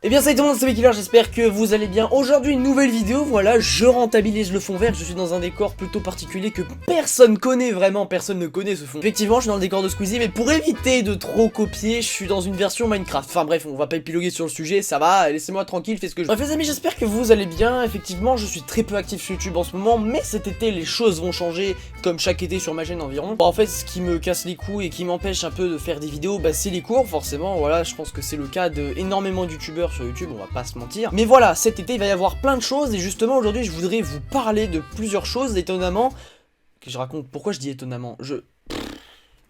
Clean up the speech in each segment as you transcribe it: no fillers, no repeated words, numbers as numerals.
Eh bien salut tout le monde, c'est Bekiller, j'espère que vous allez bien. Aujourd'hui une nouvelle vidéo, voilà, je rentabilise le fond vert, je suis dans un décor plutôt particulier que personne connaît, vraiment personne ne connaît ce fond. Effectivement je suis dans le décor de Squeezie, mais pour éviter de trop copier, je suis dans une version Minecraft. Enfin bref, on va pas épiloguer sur le sujet, ça va, laissez-moi tranquille, fais ce que je veux. Bref les amis, j'espère que vous allez bien. Effectivement je suis très peu actif sur YouTube en ce moment, mais cet été les choses vont changer, comme chaque été sur ma chaîne environ. Bon, en fait ce qui me casse les couilles et qui m'empêche un peu de faire des vidéos, bah c'est les cours forcément, voilà, je pense que c'est le cas d'énormément de youtubeurs sur YouTube, on va pas se mentir. Mais voilà, cet été il va y avoir plein de choses et justement aujourd'hui je voudrais vous parler de plusieurs choses étonnamment. Que je raconte, pourquoi je dis étonnamment?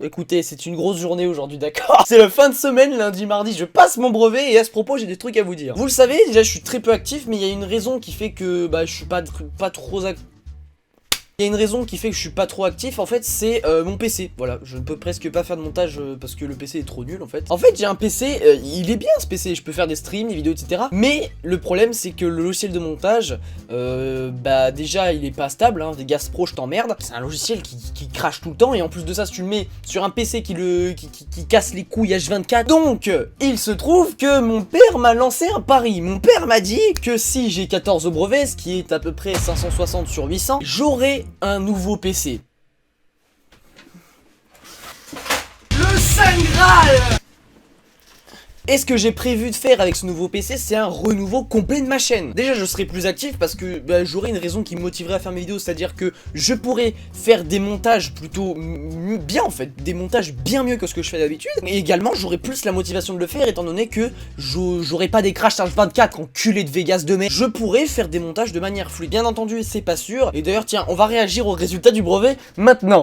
Écoutez, c'est une grosse journée aujourd'hui, d'accord? C'est la fin de semaine, lundi, mardi, je passe mon brevet et à ce propos j'ai des trucs à vous dire. Vous le savez, déjà je suis très peu actif, mais il y a une raison qui fait que bah, je suis pas trop actif. Il y a une raison qui fait que je suis pas trop actif, en fait c'est mon PC, voilà, je ne peux presque pas faire de montage parce que le PC est trop nul en fait. En fait j'ai un PC, il est bien ce PC, je peux faire des streams, des vidéos etc. Mais le problème c'est que le logiciel de montage, bah déjà il est pas stable, hein, des Gas Pro je t'emmerde. C'est un logiciel qui crache tout le temps et en plus de ça si tu le mets sur un PC qui casse les couilles H24. Donc il se trouve que mon père m'a lancé un pari, mon père m'a dit que si j'ai 14 au brevet, ce qui est à peu près 560 sur 800, j'aurai un nouveau PC. Le Saint Graal! Et ce que j'ai prévu de faire avec ce nouveau PC, c'est un renouveau complet de ma chaîne. Déjà, je serai plus actif parce que bah, j'aurai une raison qui me motiverait à faire mes vidéos, c'est-à-dire que je pourrais faire des montages plutôt bien en fait, des montages bien mieux que ce que je fais d'habitude. Et également, j'aurai plus la motivation de le faire étant donné que j'aurai pas des crashs H24 enculés de Vegas de mai. Je pourrais faire des montages de manière fluide. Bien entendu, c'est pas sûr. Et d'ailleurs, tiens, on va réagir au résultat du brevet maintenant.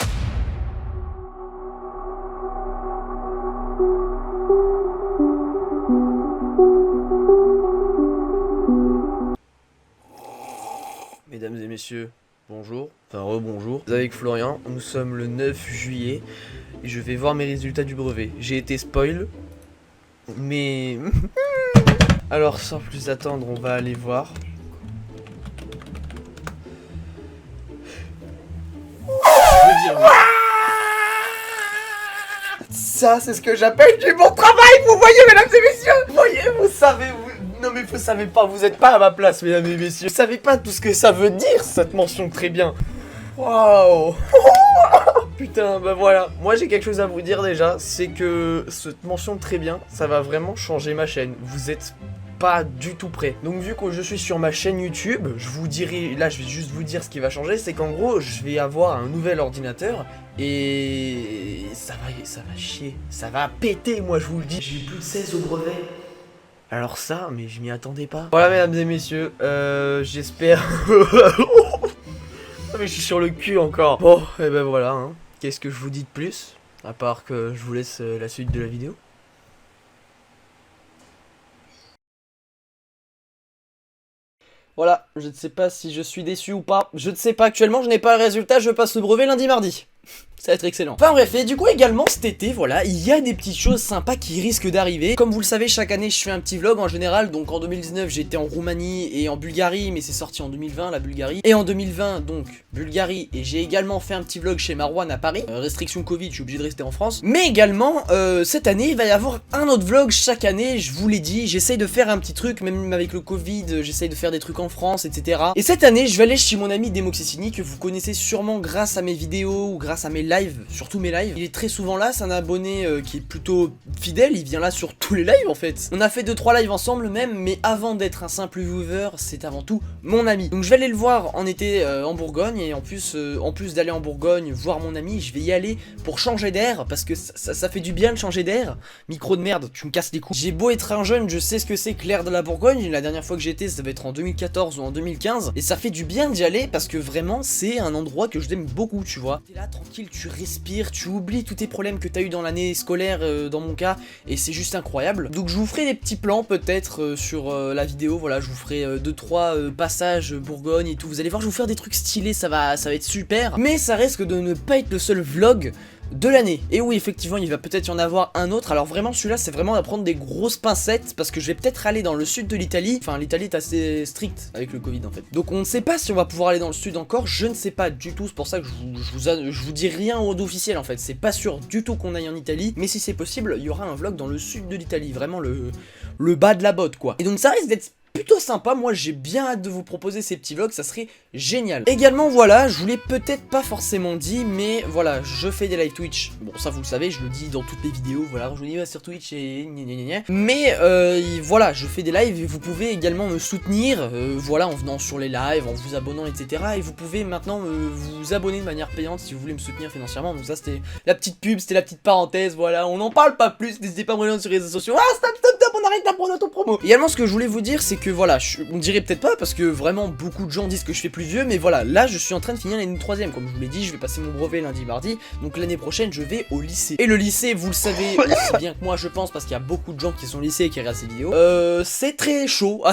Mesdames et messieurs, bonjour, enfin rebonjour. Avec Florian, nous sommes le 9 juillet et je vais voir mes résultats du brevet. J'ai été spoil, mais... Alors sans plus attendre, on va aller voir. Ça, c'est ce que j'appelle du bon travail, vous voyez, mesdames et messieurs. Vous voyez, vous savez, non mais vous savez pas, vous êtes pas à ma place, mesdames et messieurs. Vous savez pas tout ce que ça veut dire, cette mention très bien. Waouh. Putain, bah voilà. Moi, j'ai quelque chose à vous dire déjà, c'est que cette mention très bien, ça va vraiment changer ma chaîne. Vous êtes pas du tout prêt. Donc vu que je suis sur ma chaîne YouTube, je vous dirai, là je vais juste vous dire ce qui va changer, c'est qu'en gros je vais avoir un nouvel ordinateur et ça va chier, ça va péter, moi je vous le dis. J'ai plus de 16 au brevet. Alors ça, mais je m'y attendais pas. Voilà mesdames et messieurs, j'espère... mais je suis sur le cul encore. Bon, et ben voilà, hein. Qu'est-ce que je vous dis de plus? À part que je vous laisse la suite de la vidéo. Voilà, je ne sais pas si je suis déçu ou pas. Je ne sais pas actuellement, je n'ai pas le résultat, je passe le brevet lundi mardi. Ça va être excellent. Enfin bref, et du coup également cet été, voilà, il y a des petites choses sympas qui risquent d'arriver. Comme vous le savez, chaque année je fais un petit vlog en général. Donc en 2019 j'étais en Roumanie et en Bulgarie, mais c'est sorti en 2020 la Bulgarie. Et en 2020 donc Bulgarie, et j'ai également fait un petit vlog chez Marwan à Paris. Restriction Covid, je suis obligé de rester en France. Mais également cette année il va y avoir un autre vlog chaque année, je vous l'ai dit. J'essaye de faire un petit truc, même avec le Covid, j'essaye de faire des trucs en France, etc. Et cette année je vais aller chez mon ami Demoxicini, que vous connaissez sûrement grâce à mes vidéos ou grâce à mes lives, surtout mes lives. Il est très souvent là, c'est un abonné qui est plutôt fidèle, il vient là sur tous les lives en fait. On a fait 2-3 lives ensemble même, mais avant d'être un simple viewer, c'est avant tout mon ami. Donc je vais aller le voir en été en Bourgogne, et en plus d'aller en Bourgogne voir mon ami, je vais y aller pour changer d'air, parce que ça fait du bien de changer d'air. Micro de merde, tu me casses les couilles. J'ai beau être un jeune, je sais ce que c'est que l'air de la Bourgogne. La dernière fois que j'étais, ça devait être en 2014 ou en 2015, et ça fait du bien d'y aller parce que vraiment c'est un endroit que je l'aime beaucoup, tu vois. T'es là tranquille, tu respires, tu oublies tous tes problèmes que t'as eu dans l'année scolaire, dans mon cas, et c'est juste incroyable. Donc je vous ferai des petits plans peut-être sur la vidéo, voilà, je vous ferai 2-3 passages Bourgogne et tout, vous allez voir, je vais vous faire des trucs stylés, ça va être super, mais ça risque de ne pas être le seul vlog de l'année. Et oui, effectivement, il va peut-être y en avoir un autre. Alors vraiment, celui-là, c'est vraiment à prendre des grosses pincettes, parce que je vais peut-être aller dans le sud de l'Italie. Enfin, l'Italie est assez stricte avec le Covid, en fait. Donc on ne sait pas si on va pouvoir aller dans le sud encore. Je ne sais pas du tout. C'est pour ça que je vous dis rien d'officiel, en fait. C'est pas sûr du tout qu'on aille en Italie. Mais si c'est possible, il y aura un vlog dans le sud de l'Italie. Vraiment le bas de la botte quoi. Et donc ça risque d'être plutôt sympa, moi j'ai bien hâte de vous proposer ces petits vlogs, ça serait génial. Également voilà, je vous l'ai peut-être pas forcément dit, mais voilà, je fais des live Twitch. Bon ça vous le savez, je le dis dans toutes les vidéos, voilà, je vous dis sur Twitch et mais voilà, je fais des lives et vous pouvez également me soutenir, voilà, en venant sur les lives, en vous abonnant, etc. Et vous pouvez maintenant vous abonner de manière payante si vous voulez me soutenir financièrement. Donc ça c'était la petite pub, c'était la petite parenthèse, voilà, on n'en parle pas plus, n'hésitez pas à me rejoindre sur les réseaux sociaux. Ah stop, on arrête la promo. Également ce que je voulais vous dire c'est que voilà, on dirait peut-être pas parce que vraiment beaucoup de gens disent que je fais plus vieux, mais voilà, là je suis en train de finir l'année 3ème, comme je vous l'ai dit, je vais passer mon brevet lundi mardi, donc l'année prochaine je vais au lycée. Et le lycée, vous le savez aussi bien que moi je pense, parce qu'il y a beaucoup de gens qui sont au lycée et qui regardent ces vidéos, c'est très chaud,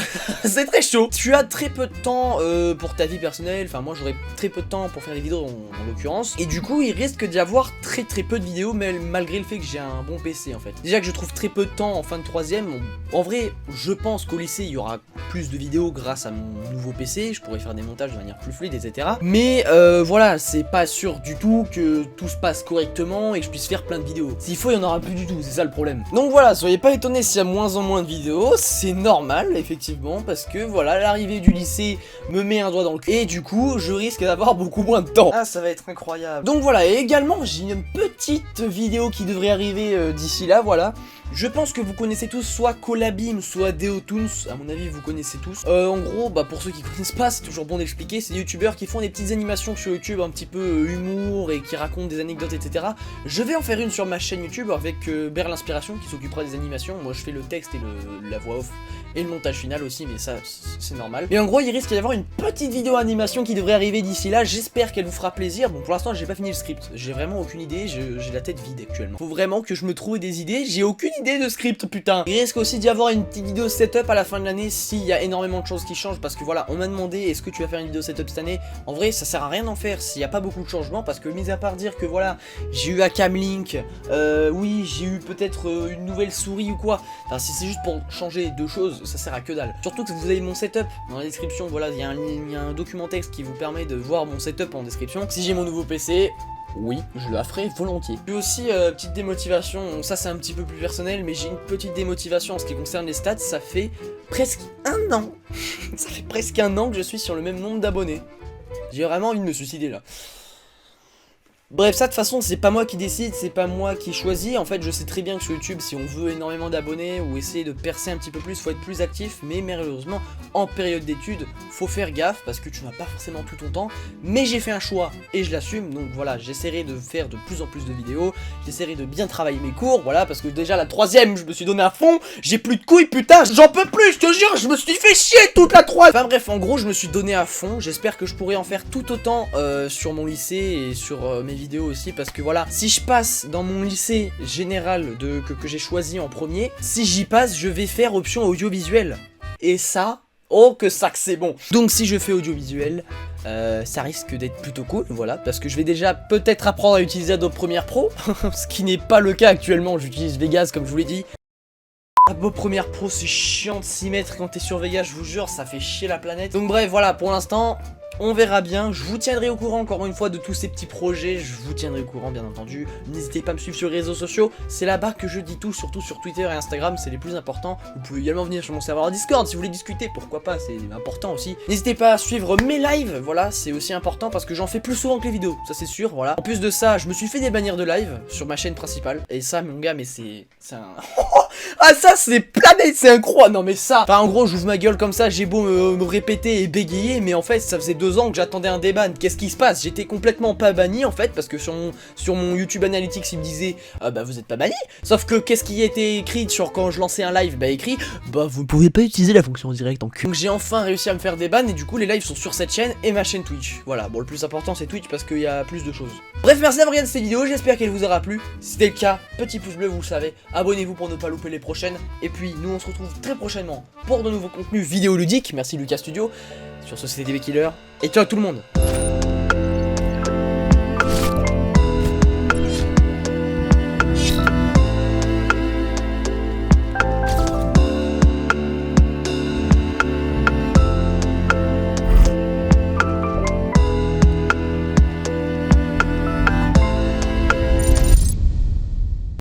c'est très chaud. Tu as très peu de temps pour ta vie personnelle, enfin moi j'aurai très peu de temps pour faire des vidéos en l'occurrence, et du coup il risque d'y avoir très peu de vidéos, mais malgré le fait que j'ai un bon PC en fait. Déjà que je trouve très peu de temps en fin de 3ème, en vrai je pense qu'au lycée il y aura plus de vidéos grâce à mon nouveau PC, je pourrais faire des montages de manière plus fluide, etc. Mais voilà, c'est pas sûr du tout que tout se passe correctement et que je puisse faire plein de vidéos. S'il faut, il y en aura plus du tout, c'est ça le problème. Donc voilà, soyez pas étonnés s'il y a moins en moins de vidéos, c'est normal, effectivement, parce que voilà, l'arrivée du lycée me met un doigt dans le cul, et du coup, je risque d'avoir beaucoup moins de temps. Ah, ça va être incroyable. Donc voilà, et également, j'ai une petite vidéo qui devrait arriver d'ici là, voilà. Je pense que vous connaissez tous soit Colabim, soit Deotoons, à mon avis vous connaissez tous. En gros, bah pour ceux qui connaissent pas, c'est toujours bon d'expliquer, c'est des youtubeurs qui font des petites animations sur YouTube un petit peu humour et qui racontent des anecdotes, etc. Je vais en faire une sur ma chaîne YouTube avec Bear l'Inspiration qui s'occupera des animations. Moi je fais le texte et la voix off et le montage final aussi, mais ça c'est normal. Mais en gros il risque d'y avoir une petite vidéo animation qui devrait arriver d'ici là, j'espère qu'elle vous fera plaisir. Bon pour l'instant j'ai pas fini le script, j'ai vraiment aucune idée, j'ai la tête vide actuellement. Faut vraiment que je me trouve des idées, j'ai aucune idée de script putain. Il risque aussi d'y avoir une petite vidéo setup à la fin de l'année s'il y a énormément de choses qui changent, parce que voilà, on m'a demandé est-ce que tu vas faire une vidéo setup cette année. En vrai ça sert à rien d'en faire s'il n'y a pas beaucoup de changements, parce que mis à part dire que voilà, j'ai eu Camlink, oui j'ai eu peut-être une nouvelle souris ou quoi, enfin si c'est juste pour changer deux choses, ça sert à que dalle. Surtout que vous avez mon setup dans la description, voilà, il y a un document texte qui vous permet de voir mon setup en description. Si j'ai mon nouveau PC, oui, je la ferai volontiers. J'ai aussi petite démotivation, ça c'est un petit peu plus personnel, mais j'ai une petite démotivation en ce qui concerne les stats. Ça fait presque un an, ça fait presque un an que je suis sur le même nombre d'abonnés. J'ai vraiment envie de me suicider là. Bref, ça de toute façon c'est pas moi qui décide, c'est pas moi qui choisis. En fait je sais très bien que sur YouTube, si on veut énormément d'abonnés ou essayer de percer un petit peu plus, faut être plus actif. Mais malheureusement en période d'études, faut faire gaffe parce que tu n'as pas forcément tout ton temps. Mais j'ai fait un choix et je l'assume, donc voilà, j'essaierai de faire de plus en plus de vidéos. J'essaierai de bien travailler mes cours, voilà, parce que déjà la 3ème je me suis donné à fond. J'ai plus de couilles putain, j'en peux plus, je te jure, je me suis fait chier toute la 3ème. Enfin bref, en gros je me suis donné à fond. J'espère que je pourrai en faire tout autant sur mon lycée et sur mes vidéos aussi, parce que voilà, si je passe dans mon lycée général que j'ai choisi en premier, si j'y passe je vais faire option audiovisuel, et ça, oh que ça que c'est bon. Donc si je fais audiovisuel, ça risque d'être plutôt cool, voilà, parce que je vais déjà peut-être apprendre à utiliser Adobe Premiere Pro, ce qui n'est pas le cas actuellement, j'utilise Vegas comme je vous l'ai dit. Adobe Premiere Pro c'est chiant de s'y mettre quand t'es sur Vegas, je vous jure, ça fait chier la planète. Donc bref, voilà, pour l'instant on verra bien, je vous tiendrai au courant encore une fois de tous ces petits projets, je vous tiendrai au courant bien entendu. N'hésitez pas à me suivre sur les réseaux sociaux, c'est là-bas que je dis tout, surtout sur Twitter et Instagram, c'est les plus importants. Vous pouvez également venir sur mon serveur Discord si vous voulez discuter, pourquoi pas, c'est important aussi. N'hésitez pas à suivre mes lives, voilà, c'est aussi important parce que j'en fais plus souvent que les vidéos, ça c'est sûr, voilà. En plus de ça, je me suis fait des bannières de live sur ma chaîne principale, et ça mon gars, mais c'est un... Ah ça c'est planète, c'est incroyable. Non mais ça, enfin en gros j'ouvre ma gueule comme ça, j'ai beau me répéter et bégayer, mais en fait ça faisait 2 ans que j'attendais un déban. Qu'est-ce qui se passe? J'étais complètement pas banni en fait, parce que sur mon YouTube Analytics il me disait bah vous êtes pas banni. Sauf que qu'est-ce qui était écrit sur quand je lançais un live? Bah écrit bah vous ne pouvez pas utiliser la fonction direct en cul. Donc j'ai enfin réussi à me faire des bans, et du coup les lives sont sur cette chaîne et ma chaîne Twitch. Voilà, bon le plus important c'est Twitch parce qu'il y a plus de choses. Bref, merci d'avoir regardé cette vidéo, j'espère qu'elle vous aura plu. Si c'était le cas, petit pouce bleu, vous le savez, abonnez-vous pour ne pas louper les prochaines. Et puis nous on se retrouve très prochainement pour de nouveaux contenus vidéoludiques. Merci Lucas Studio. Sur ce c'était DB Killer, et ciao tout le monde.